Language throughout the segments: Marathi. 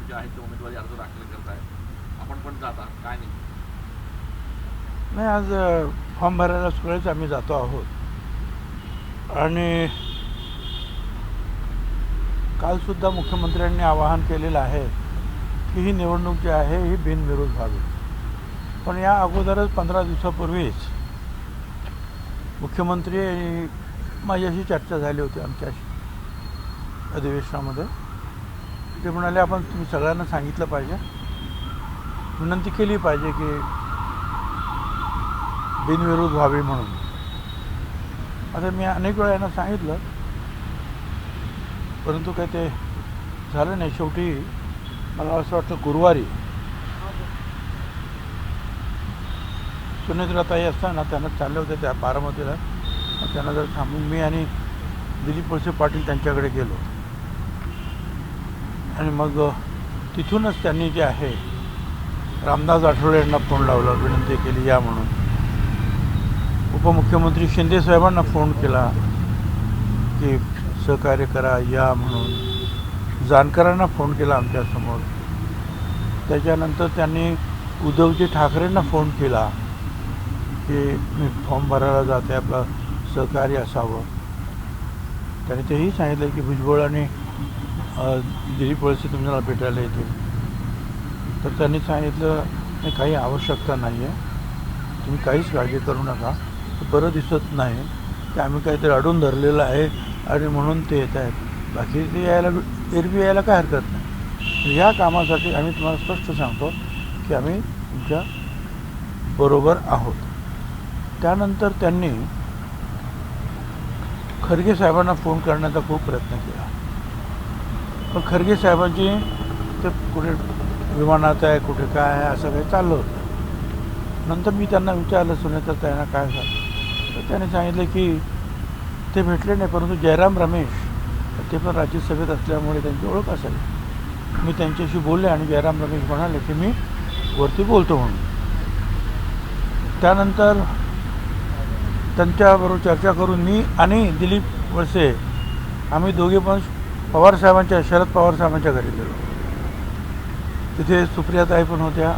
जे आहेत ते उमेदवारी अर्ज दाखल करताय, आपण पण जाता काय नाही? नाही, आज फॉर्म भरायला सगळेच आम्ही जातो आहोत आणि कालसुद्धा मुख्यमंत्र्यांनी आवाहन केलेलं आहे की ही निवडणूक जी आहे ही बिनविरोध व्हावी. पण या अगोदरच 15 दिवसापूर्वीच मुख्यमंत्री माझ्याशी चर्चा झाली होती आमच्या अधिवेशनामध्ये. ते म्हणाले आपण तुम्ही सगळ्यांना सांगितलं पाहिजे, विनंती केली पाहिजे की बिनविरोध व्हावी म्हणून. आता मी अनेक वेळा यांना सांगितलं, परंतु काय ते झालं नाही. शेवटी मला असं वाटतं गुरुवारी सुनेत्राताई असताना त्यांना चालले होते त्या बारामतीला. त्यांना जर थांबून मी आणि दिलीप वळसे पाटील त्यांच्याकडे गेलो आणि मग तिथूनच त्यांनी जे आहे रामदास आठवले यांना फोन लावला, विनंती केली या म्हणून. उपमुख्यमंत्री शिंदे साहेबांना फोन केला की सहकार्य करा या म्हणून. जानकरांना फोन केला आमच्यासमोर. त्याच्यानंतर त्यांनी उद्धवजी ठाकरेंना फोन केला की मी फॉर्म भरायला जाते, आपलं सहकार्य असावं. त्याने तेही सांगितलं की भुजबळ आणि दिलीप वळसे तुम्हाला भेटायला येतील. तर त्यांनी सांगितलं नाही, काही आवश्यकता नाही आहे, तुम्ही काहीच काळजी करू नका. बरं दिसत नाही की आम्ही काहीतरी अडून धरलेलं आहे आणि म्हणून ते येत आहेत. बाकी ते यायला एरवी यायला काय हरकत नाही. ह्या कामासाठी आम्ही तुम्हाला स्पष्ट सांगतो की आम्ही तुमच्या बरोबर आहोत. त्यानंतर त्यांनी खरगे साहेबांना फोन करण्याचा खूप प्रयत्न केला, पण खरगे साहेबांची ते कुठे विमानात आहे, कुठे काय आहे, असं काही चाललं होतं. नंतर मी त्यांना विचारलं सुनेत्र त्यांना काय झालं, तर त्याने सांगितलं की ते भेटले नाही, परंतु जयराम रमेश ते पण राज्यसभेत असल्यामुळे त्यांची ओळख असेल. मी त्यांच्याशी बोलले आणि जयराम रमेश म्हणाले की मी वरती बोलतो म्हणून. त्यानंतर त्यांच्याबरोबर चर्चा करून मी आणि दिलीप वळसे आम्ही दोघे पण पवारसाहेबांच्या शरद पवारसाहेबांच्या घरी गेलो. तिथे सुप्रियाताई पण होत्या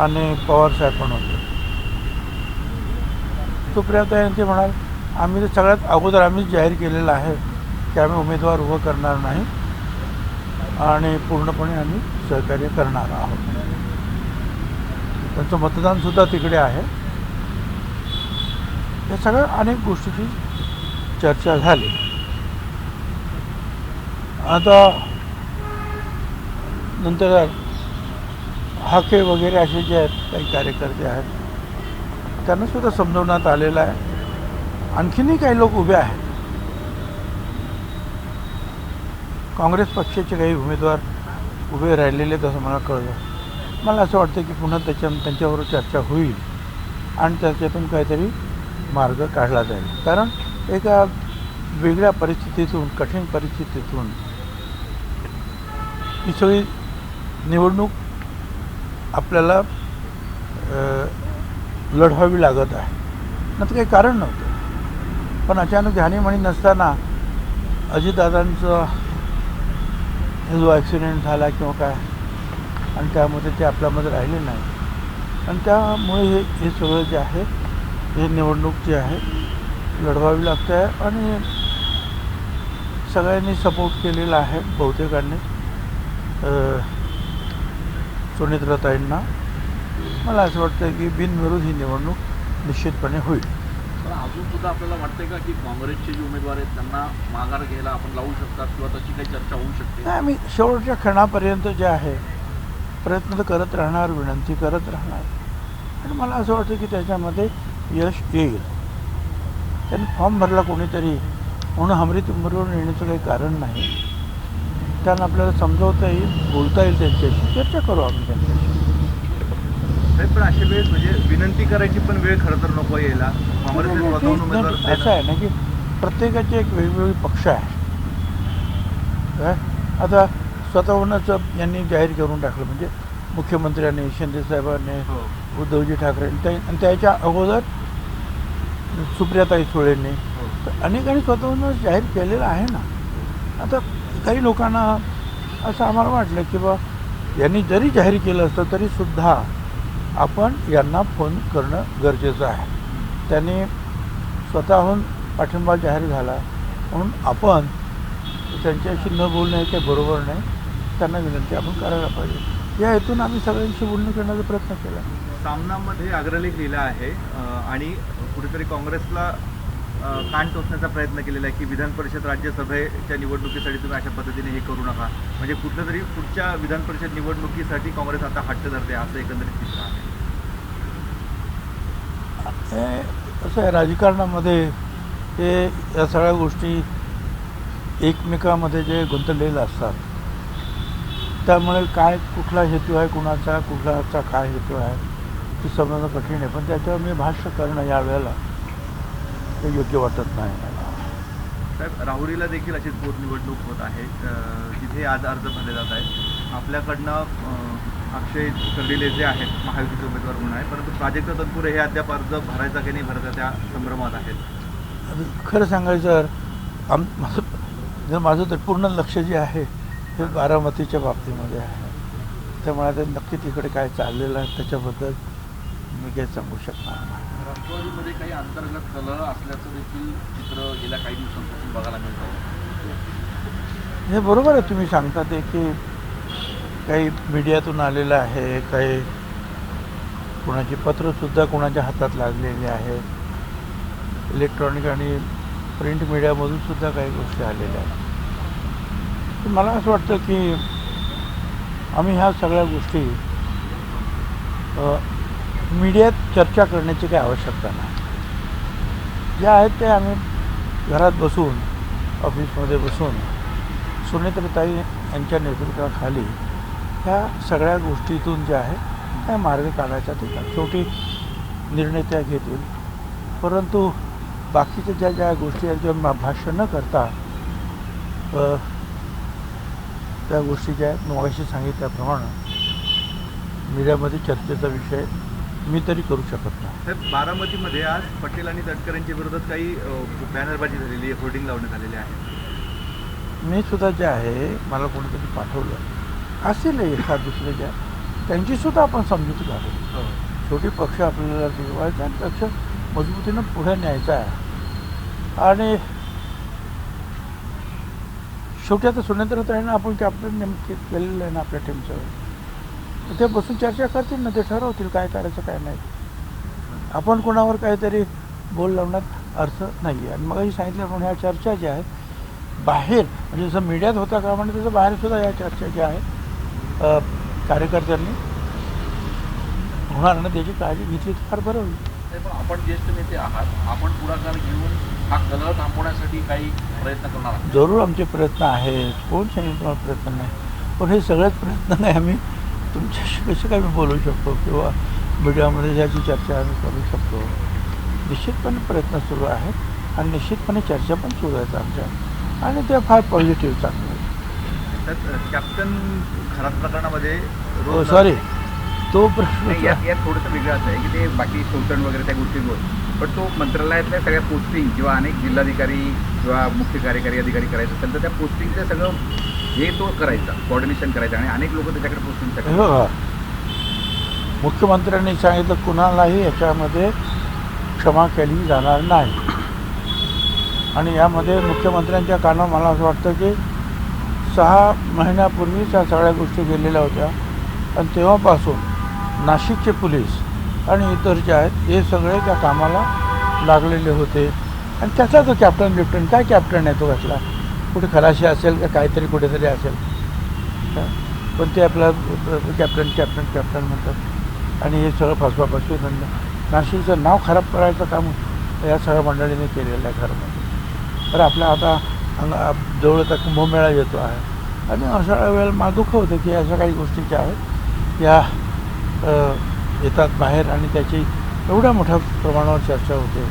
आणि पवारसाहेब पण होते. सुप्रियाताई ते म्हणाल आम्ही तर सगळ्यात अगोदर आम्हीच जाहीर केलेलं आहे की आम्ही उमेदवार उभं करणार नाही आणि पूर्णपणे आम्ही सहकार्य करणार आहोत. त्यांचं मतदानसुद्धा तिकडे आहे. या सगळ्या अनेक गोष्टीची चर्चा झाली. आता नंतर हाके वगैरे असे जे आहेत काही कार्यकर्ते आहेत त्यांनासुद्धा समजवण्यात आलेलं आहे. आणखीनही काही लोक उभे आहेत. काँग्रेस पक्षाचे काही उमेदवार उभे राहिलेले तसं मला कळलं. मला असं वाटतं की पुन्हा त्यांच्याबरोबर चर्चा होईल आणि त्याच्यातून काहीतरी मार्ग काढला जाईल. कारण एका वेगळ्या परिस्थितीतून, कठीण परिस्थितीतून ही सगळी निवडणूक आपल्याला लढवावी लागत आहे. नंतर काही कारण नव्हतं, पण अचानक ध्यानीमणी नसताना अजितदादांचा जो ॲक्सिडेंट झाला किंवा काय आणि त्यामध्ये ते आपल्यामध्ये राहिले नाही आणि त्यामुळे हे सगळं जे आहे हे निवडणूक जी आहे लढवावी लागते आहे आणि सगळ्यांनी सपोर्ट केलेला आहे बहुतेकांनी सुनेत्राताईंना. मला असं वाटतं की बिनविरोध ही निवडणूक निश्चितपणे होईल. पण अजून सुद्धा आपल्याला वाटतंय का की काँग्रेसचे जे उमेदवार आहेत त्यांना माघार घ्यायला आपण लावू शकतात किंवा तशी काही चर्चा होऊ शकते? नाही, आम्ही शेवटच्या क्षणापर्यंत जे आहे प्रयत्न तर करत राहणार, विनंती करत राहणार आणि मला असं वाटतं की त्याच्यामध्ये यश येईल. त्यांनी फॉर्म भरला कोणीतरी म्हणून हमरीतुमरीवर येण्याचं काही कारण नाही. त्यांना आपल्याला समजवता येईल, बोलता येईल, त्यांच्याशी चर्चा करू आम्ही त्यांच्याशी. पण अशा वेळेस म्हणजे विनंती करायची पण वेळ खरं तर नको यायला. असं आहे ना की प्रत्येकाचे एक वेगवेगळे पक्ष आहे. काय आता स्वतःहूनच यांनी जाहीर करून टाकलं, म्हणजे मुख्यमंत्र्यांनी, शिंदेसाहेबांनी, उद्धवजी ठाकरे आणि त्याच्या अगोदर सुप्रियाताई सुळेंनी, तर अनेकांनी स्वतःहूनच जाहीर केलेलं आहे ना. आता काही लोकांना असं आम्हाला वाटलं की बा यांनी जरी जाहीर केलं असतं तरीसुद्धा आपण यांना फोन करणं गरजेचं आहे. त्यांनी स्वतःहून पाठिंबा जाहीर झाला म्हणून आपण त्यांच्याशी न बोलणं हे काही बरोबर नाही. त्यांना विनंती आपण करायला पाहिजे. या हेतून आम्ही सगळ्यांशी बोलणं करण्याचा प्रयत्न केला. सामनामध्ये अग्रलेख लिहिला आहे आणि कुठेतरी काँग्रेसला कान टोचण्याचा प्रयत्न केलेला आहे की विधान परिषद राज्यसभेच्या निवडणुकीसाठी तुम्ही अशा पद्धतीने हे करू नका. म्हणजे कुठलं तरी पुढच्या विधान परिषद निवडणुकीसाठी काँग्रेस आता हट्ट धरते असं एकंदरीत चित्र आहे. हे असं आहे, राजकारणामध्ये हे या सगळ्या गोष्टी एकमेकामध्ये जे गुंतलेले असतात त्यामुळे काय कुठला हेतू आहे कुणाचा कुठलाचा काय हेतू आहे ते समजणं कठीण आहे. पण त्याच्यावर मी भाष्य करणं यावेळेला ते योग्य वाटत नाही. साहेब, राहुरीला देखील अशीच पोटनिवडणूक होत आहे. तिथे आज अर्ज भरले जात आहेत. आपल्याकडनं अक्षय कर्डिले जे आहेत महायुतीचे उमेदवार म्हणून आहे, परंतु प्राजक्त तनपुरे हे अद्याप अर्ज भरायचा की नाही भरायचा त्या संभ्रमात आहेत. खरं सांगायचं तर माझं तर पूर्ण लक्ष जे आहे हे बारामतीच्या बाबतीमध्ये आहे. त्यामुळे ते नक्की तिकडे काय चाललेलं आहे त्याच्याबद्दल मी काही सांगू शकणार नाही. राष्ट्रवादीमध्ये काही अंतर्गत कलह असल्याचं देखील चित्र गेल्या काही दिवसांपासून बघायला मिळतं. हे बरोबर आहे तुम्ही सांगता ते की काही मीडियातून आलेलं आहे, काही कोणाची पत्रंसुद्धा कोणाच्या हातात लागलेली आहेत. इलेक्ट्रॉनिक आणि प्रिंट मीडियामधून सुद्धा काही गोष्टी आलेल्या आहेत. तर मला असं वाटतं की आम्ही ह्या सगळ्या गोष्टी मीडियात चर्चा करण्याची काही आवश्यकता नाही. ज्या आहेत ते आम्ही घरात बसून ऑफिसमध्ये बसून सुनेत्रताई यांच्या नेतृत्वाखाली ह्या सगळ्या गोष्टीतून जे आहे त्या मार्ग काढायचा ते शेवटी निर्णय त्या घेतील. परंतु बाकीच्या ज्या ज्या गोष्टी आहेत किंवा भाष्य न करता त्या गोष्टी ज्या आहेत मगाशी सांगितल्याप्रमाणे मीडियामध्ये चर्चेचा विषय मी तरी करू शकत नाही. साहेब, बारामतीमध्ये आज पटेल आणि तटकरेंच्या विरोधात काही बॅनरबाजी झालेली आहे, होर्डिंग लावण्यात आलेले आहे. मी सुद्धा जे आहे मला कोणीतरी पाठवलं असेल एखाद दुसरे ज्या त्यांचीसुद्धा आपण समजूत घालू. शेवटी पक्ष आपल्याला टिकवायचा आणि पक्ष मजबूतीनं पुढे न्यायचा आहे. आणि शेवटी आता सुनेत्रताईंना आपण कॅप्टन नेमके केलेलं आहे ना आपल्या टीमचं. ते बसून चर्चा करतील ना, ते ठरवतील काय करायचं काय नाही. आपण कोणावर काहीतरी बोल लावण्यात अर्थ नाही आहे. आणि मगही सांगितलं म्हणून ह्या चर्चा ज्या आहेत बाहेर म्हणजे जसं मीडियात होता का म्हणजे तसं बाहेरसुद्धा या चर्चा ज्या आहेत कार्यकर्त्यांनी होणार ना त्याची काळजी घेतली तर फार बरं होईल. पण आपण ज्येष्ठ नेते आहात, आपण पुढाकार घेऊन हा कलह थांबवण्यासाठी काही प्रयत्न करणार आहात? जरूर आमचे प्रयत्न आहेत. कोण सांगितलं प्रयत्न नाही. पण हे सगळेच प्रयत्न नाही आम्ही तुमच्याशी कसे काय बोलू शकतो किंवा मीडियामध्ये ज्याची चर्चा आम्ही करू शकतो. निश्चितपणे प्रयत्न सुरू आहेत आणि निश्चितपणे चर्चा पण सुरू आहेत आमच्या आणि ते फार पॉझिटिव्ह चांगलं आहे. कॅप्टन खराब प्रकरणामध्ये हो सॉरी तो प्रश्न नाही, यात थोडंसं वेगळं असं आहे की ते बाकी शोषण वगैरे त्या गोष्टींवर, पण तो मंत्रालयातल्या सगळ्या पोस्टिंग किंवा अनेक जिल्हाधिकारी किंवा मुख्य कार्यकारी अधिकारी करायचं असेल तर त्या पोस्टिंगचं सगळं हे तो करायचा, कोऑर्डिनेशन करायचं आणि अनेक लोक त्याच्याकडे पोस्टिंगसाठी. हो, मुख्यमंत्र्यांनी सांगितलं कुणालाही याच्यामध्ये क्षमा केली जाणार नाही. आणि यामध्ये मुख्यमंत्र्यांच्या कानावर मला असं वाटतं की 6 महिन्यापूर्वीच या सगळ्या गोष्टी गेलेल्या होत्या आणि तेव्हापासून नाशिकचे पोलीस आणि इतर जे आहेत हे सगळे त्या कामाला लागलेले होते. आणि त्याचा तो कॅप्टन काय कॅप्टन आहे तो कसला कुठे खलाशी असेल का काहीतरी कुठेतरी असेल पण ते आपला कॅप्टन म्हणतात. आणि हे सगळं फसवाफसवी नाशिकचं नाव खराब करायचं काम या सगळ्या मंडळीने केलेलं आहे घरामध्ये. तर आपल्या आता जवळ आता कुंभमेळा येतो आहे आणि अशा वेळेला मला दुःख होतं की अशा काही गोष्टी ज्या आहेत या येतात बाहेर आणि त्याची एवढ्या मोठ्या प्रमाणावर चर्चा होते.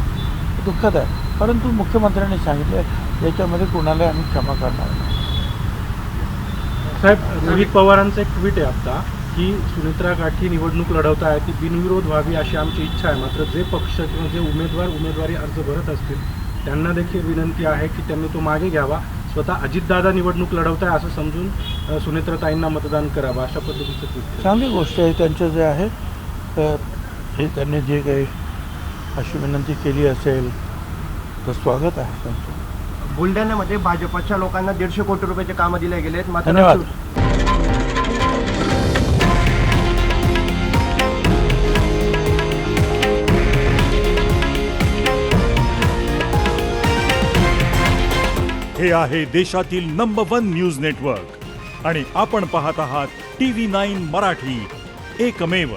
दुःखद आहे. परंतु मुख्यमंत्र्यांनी सांगितलं याच्यामध्ये कुणाला आम्ही क्षमा करणार नाही. साहेब, रोहित पवारांचं एक ट्विट आहे आता की सुनेत्रा गाठी निवडणूक लढवत आहे ती बिनविरोध व्हावी अशी आमची इच्छा आहे. मात्र जे पक्ष किंवा जे उमेदवारी अर्ज भरत असतील त्यांना देखील विनंती आहे की त्यांनी तो मागे घ्यावा. स्वतः अजितदादा निवडणूक लढवत आहे असं समजून सुनेत्राताईंना मतदान करावं अशा पद्धतीचं ट्विट. चांगली गोष्ट आहे. त्यांचं जे आहे हे त्यांनी जे काही अशी विनंती केली असेल तर स्वागत आहे त्यांचं. बुलढाण्यामध्ये भाजपच्या लोकांना 150 कोटी रुपयाचे कामं दिले गेले आहेत. मात्र धन्यवाद. हे आहे देशातील नंबर 1 न्यूज नेटवर्क आणि आपण पाहत आहात TV9 मराठी, एकमेव.